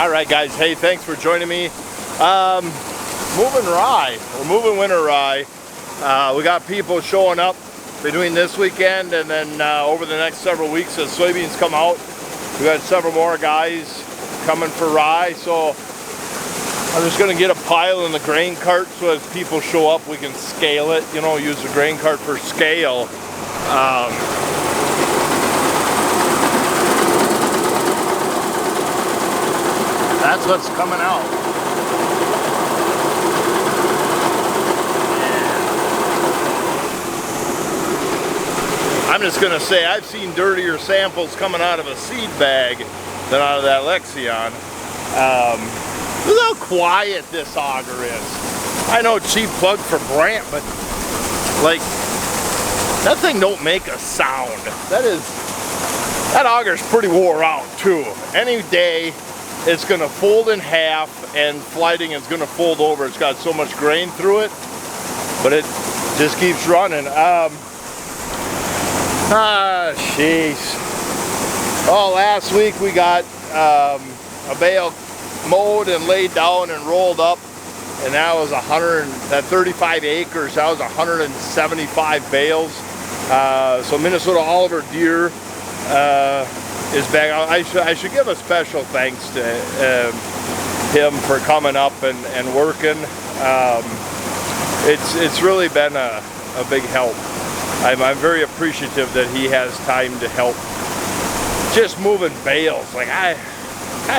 All right, guys. Hey, thanks for joining me. Moving rye. We're moving winter rye. We got people showing up between this weekend and then over the next several weeks as soybeans come out. We got several more guys coming for rye, so I'm just going to get a pile in the grain cart so as people show up we can scale it, you know, use the grain cart for scale. That's what's coming out. I'm just going to say I've seen dirtier samples coming out of a seed bag than out of that Lexion. Look how quiet this auger is. I know, cheap plug for Brant, but like, that thing don't make a sound. That auger's pretty wore out too. Any day it's gonna fold in half and flighting is gonna fold over. It's got so much grain through it, but it just keeps running. Jeez. Oh, last week we got a bale mowed and laid down and rolled up, and that was 35 acres. That was 175 bales. So Minnesota Oliver and Deere is back. I should give a special thanks to him for coming up and working. It's really been a big help. I'm very appreciative that he has time to help. Just moving bales, like I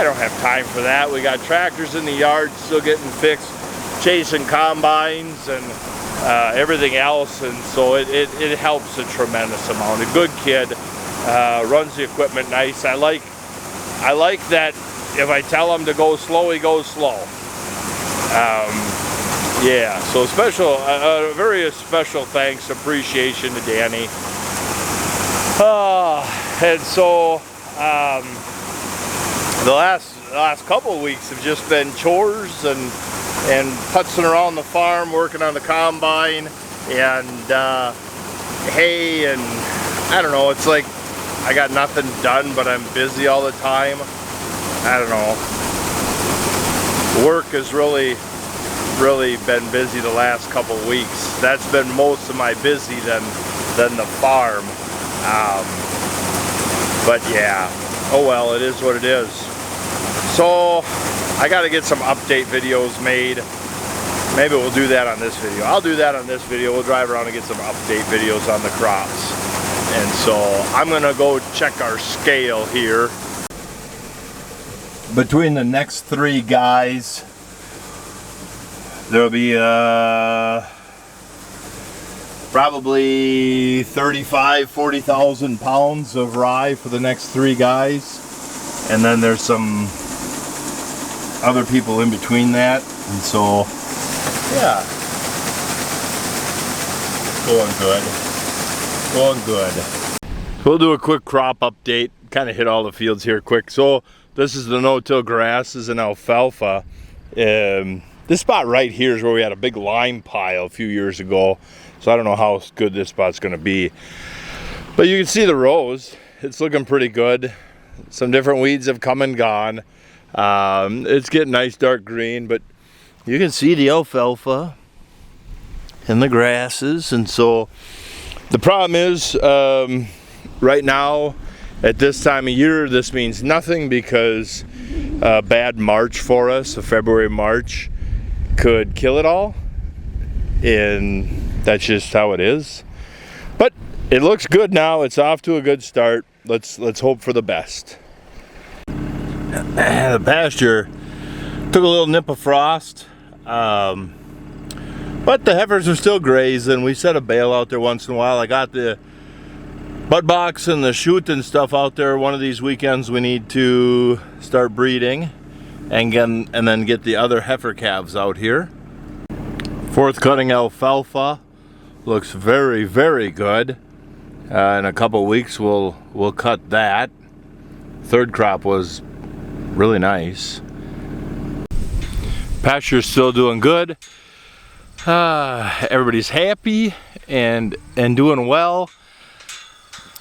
don't have time for that. We got tractors in the yard still getting fixed, chasing combines and everything else, and so it helps a tremendous amount. A good kid, runs the equipment nice. I like that if I tell him to go slow, he goes slow. Yeah, so very special thanks, appreciation to Danny. And so the last couple of weeks have just been chores and putzing around the farm, working on the combine and hay, and I don't know, it's like I got nothing done, but I'm busy all the time. I don't know. Work has really been busy the last couple of weeks. That's been most of my busy than the farm. But yeah, oh well, it is what it is. So I got to get some update videos made. Maybe we'll do that on this video. I'll do that on this video. We'll drive around and get some update videos on the crops. And so I'm gonna go check our scale here. Between the next three guys, there'll be probably 40,000 pounds of rye for the next three guys. And then there's some other people in between that. And so, yeah, going good. Going good. We'll do a quick crop update, kind of hit all the fields here quick. So this is the no-till grasses and alfalfa. This spot right here is where we had a big lime pile a few years ago. So I don't know how good this spot's gonna be. But you can see the rows. It's looking pretty good. Some different weeds have come and gone. It's getting nice dark green, but you can see the alfalfa and the grasses. And so the problem is, right now, at this time of year, this means nothing because a bad March for us, a February, March, could kill it all. And that's just how it is. But it looks good now. It's off to a good start. Let's hope for the best. The pasture took a little nip of frost. But the heifers are still grazing. We set a bale out there once in a while. I got the bud box and the chute and stuff out there. One of these weekends we need to start breeding and then get the other heifer calves out here. Fourth cutting alfalfa looks very, very good. In a couple weeks we'll cut that. Third crop was really nice. Pasture's still doing good. Everybody's happy and doing well.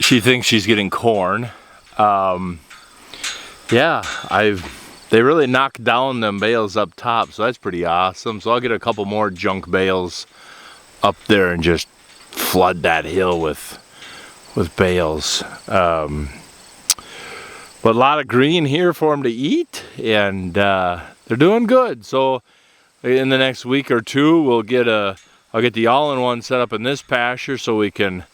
She thinks she's getting corn. Yeah, I've they really knocked down them bales up top, so that's pretty awesome. So I'll get a couple more junk bales up there and just flood that hill with bales. But a lot of green here for them to eat, and they're doing good. So in the next week or two, I'll get the all-in-one set up in this pasture so we can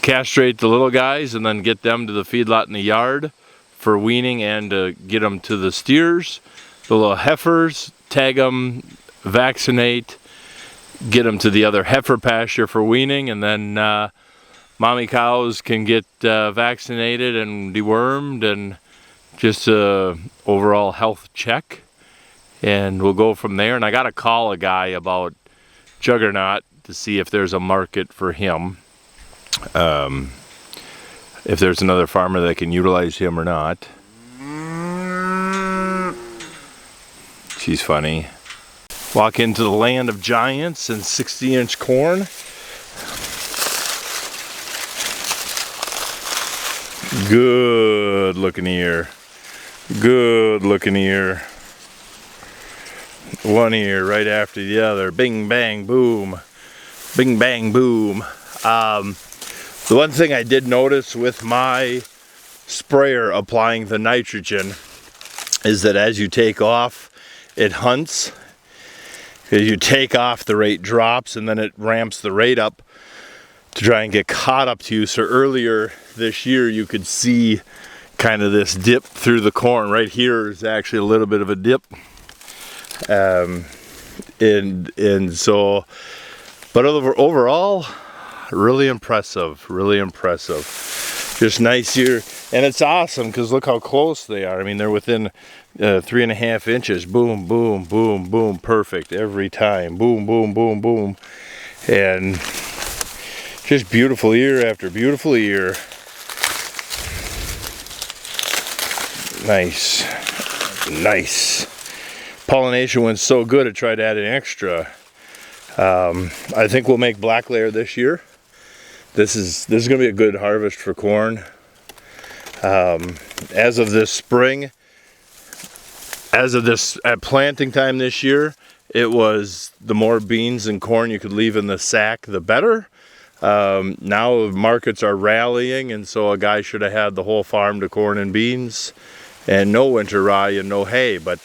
castrate the little guys and then get them to the feedlot in the yard for weaning, and get them to the steers, the little heifers, tag them, vaccinate, get them to the other heifer pasture for weaning, and then mommy cows can get vaccinated and dewormed, and just a overall health check, and we'll go from there. And I gotta call a guy about Juggernaut to see if there's a market for him, if there's another farmer that can utilize him or not. She's funny. Walk into the land of giants and 60-inch corn. Good looking ear. Good looking ear. One ear right after the other. Bing, bang, boom. Bing, bang, boom. The one thing I did notice with my sprayer applying the nitrogen is that as you take off, it hunts. As you take off, the rate drops, and then it ramps the rate up to try and get caught up to you. So earlier this year, you could see kind of this dip through the corn. Right here is actually a little bit of a dip. And so, but overall, really impressive, really impressive. Just nice here, and it's awesome because look how close they are. I mean, they're within 3.5 inches. Boom, boom, boom, boom, perfect every time. Boom, boom, boom, boom, and just beautiful ear after beautiful ear. Nice, nice. Pollination went so good, I tried to add an extra. I think we'll make black layer this year. This is going to be a good harvest for corn. As of this spring, at planting time this year, it was the more beans and corn you could leave in the sack, the better. Now markets are rallying, and so a guy should have had the whole farm to corn and beans, and no winter rye and no hay. But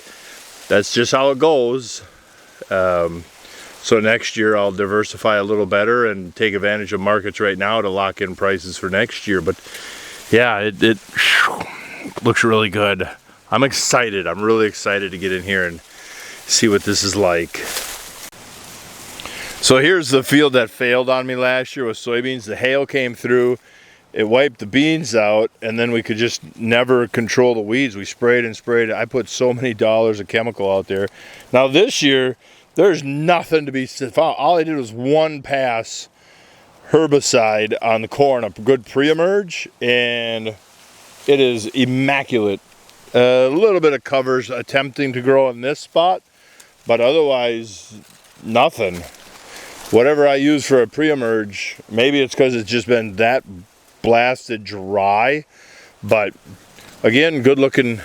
that's just how it goes. So next year I'll diversify a little better and take advantage of markets right now to lock in prices for next year. But yeah, it looks really good. I'm excited. I'm really excited to get in here and see what this is like. So here's the field that failed on me last year with soybeans. The hail came through, it wiped the beans out, and then we could just never control the weeds. We sprayed and sprayed. I put so many dollars of chemical out there. Now this year, there's nothing to be found. All I did was one pass herbicide on the corn, a good pre-emerge, and it is immaculate. A little bit of covers attempting to grow in this spot, but otherwise nothing. Whatever I use for a pre-emerge, maybe it's because it's just been that blasted dry, but again, good looking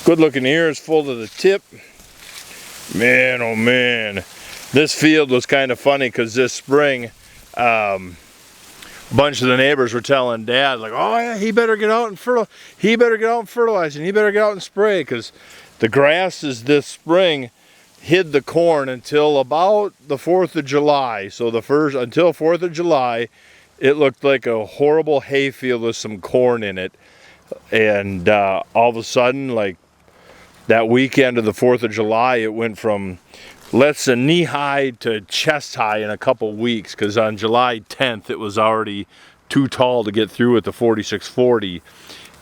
ears full to the tip. Man, oh man, this field was kind of funny because this spring, a bunch of the neighbors were telling Dad, like, oh yeah, he better get out and fertilize, he better get out and fertilize, and he better get out and spray, because the grasses this spring hid the corn until about the 4th of July. So until 4th of July, it looked like a horrible hay field with some corn in it, and all of a sudden, like that weekend of the 4th of July, it went from less than knee high to chest high in a couple weeks, because on July 10th it was already too tall to get through at the 4640.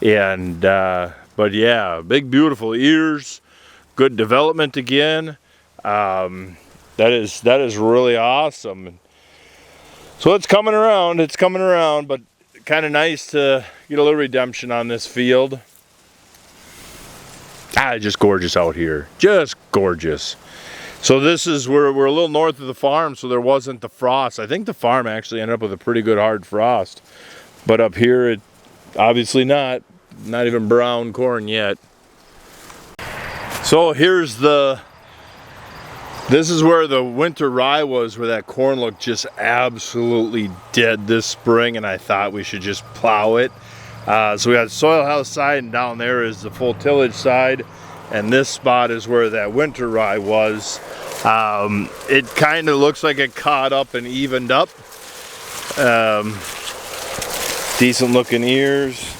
And but yeah, big beautiful ears, good development again. That is really awesome. So it's coming around, but kind of nice to get a little redemption on this field. Just gorgeous out here, just gorgeous. So this is where we're a little north of the farm, so there wasn't the frost. I think the farm actually ended up with a pretty good hard frost, but up here it obviously not. not even brown corn yet. So here's this is where the winter rye was, where that corn looked just absolutely dead this spring, and I thought we should just plow it. So we got soil health side, and down there is the full tillage side, and this spot is where that winter rye was. It kind of looks like it caught up and evened up. Decent looking ears.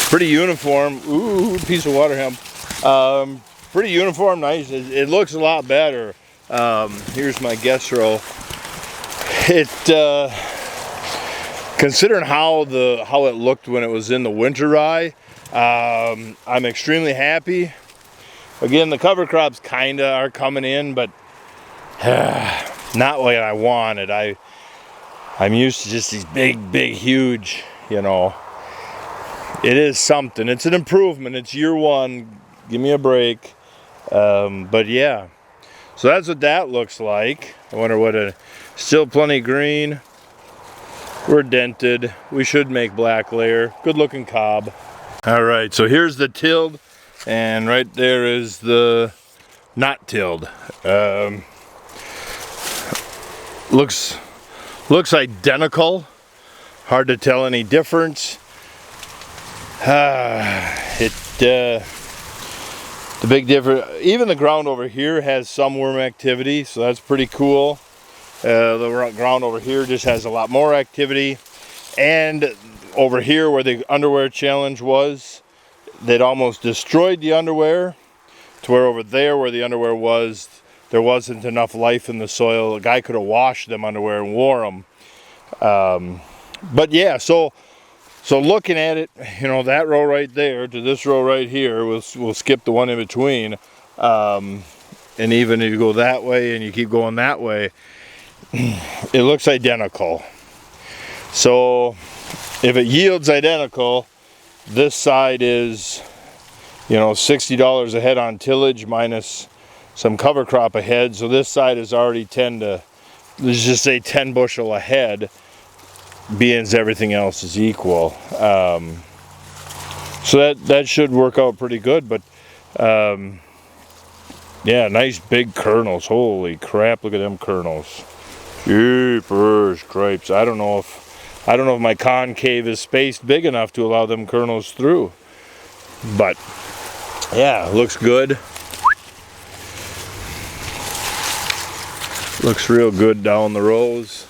Pretty uniform. Ooh, piece of water hemp. Pretty uniform, nice. It looks a lot better. Here's my guess row. Considering how it looked when it was in the winter rye, I'm extremely happy. Again, the cover crops kinda are coming in, but not what I wanted. I'm used to just these big, huge, you know. It is something. It's an improvement. It's year one. Give me a break. But yeah, so that's what that looks like. I wonder what still plenty green. We're dented. We should make black layer. Good looking cob. All right, so here's the tilled, and right there is the not tilled. Looks identical. Hard to tell any difference. The big difference, even the ground over here has some worm activity, so that's pretty cool. The ground over here just has a lot more activity, and over here where the underwear challenge was, they'd almost destroyed the underwear, to where over there where the underwear was, there wasn't enough life in the soil. A guy could have washed them underwear and wore them. But yeah, so looking at it, you know, that row right there to this row right here, we'll skip the one in between. And even if you go that way and you keep going that way, it looks identical. So if it yields identical, this side is, you know, $60 a head on tillage minus some cover crop ahead. So this side is already let's just say 10 bushel a head, being as everything else is equal. So that should work out pretty good. But yeah, nice big kernels. Holy crap, look at them kernels. Jeepers cripes. I don't know if my concave is spaced big enough to allow them kernels through. But yeah, looks good. Looks real good down the rows.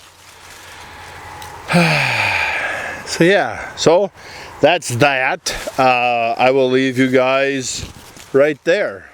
So yeah, so that's that. I will leave you guys right there.